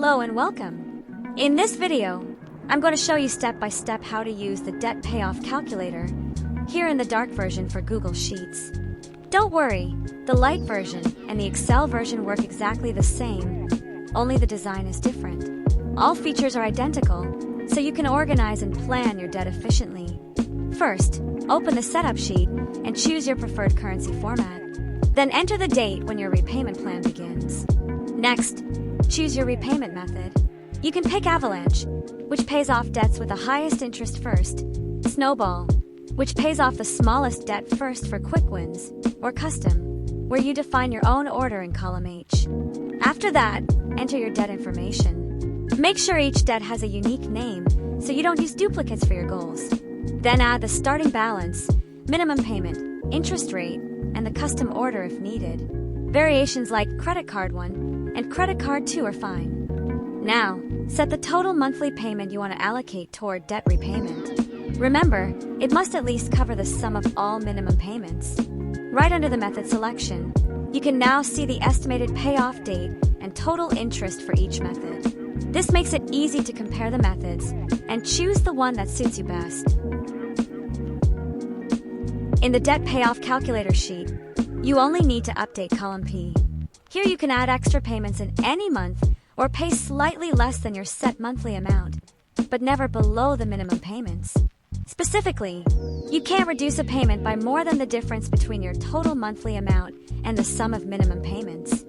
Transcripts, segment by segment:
Hello and welcome. In this video, I'm going to show you step by step how to use the Debt Payoff Calculator here in the dark version for Google Sheets. Don't worry, the light version and the Excel version work exactly the same, only the design is different. All features are identical, so you can organize and plan your debt efficiently. First, open the setup sheet and choose your preferred currency format. Then enter the date when your repayment plan begins. Next, choose your repayment method. You can pick Avalanche, which pays off debts with the highest interest first, Snowball, which pays off the smallest debt first for quick wins, or Custom, where you define your own order in column H. After that, enter your debt information. Make sure each debt has a unique name so you don't use duplicates for your goals. Then add the starting balance, minimum payment, interest rate, and the custom order if needed. Variations like credit card 1 and credit card 2 are fine. Now, set the total monthly payment you want to allocate toward debt repayment. Remember, it must at least cover the sum of all minimum payments. Right under the method selection, you can now see the estimated payoff date and total interest for each method. This makes it easy to compare the methods and choose the one that suits you best. In the Debt Payoff Calculator sheet, you only need to update column P. Here you can add extra payments in any month or pay slightly less than your set monthly amount, but never below the minimum payments. Specifically, you can't reduce a payment by more than the difference between your total monthly amount and the sum of minimum payments.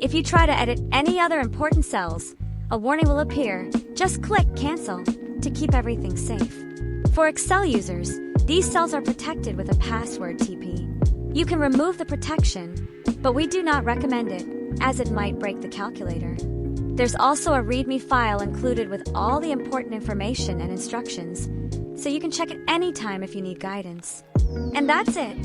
If you try to edit any other important cells, a warning will appear. Just click Cancel to keep everything safe. For Excel users, these cells are protected with a password TP. You can remove the protection, but we do not recommend it, as it might break the calculator. There's also a README file included with all the important information and instructions, so you can check it anytime if you need guidance. And that's it!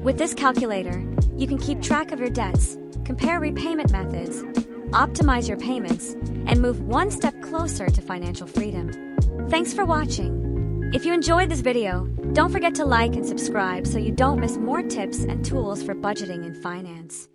With this calculator, you can keep track of your debts, compare repayment methods, optimize your payments, and move one step closer to financial freedom. Thanks for watching! If you enjoyed this video, don't forget to like and subscribe so you don't miss more tips and tools for budgeting and finance.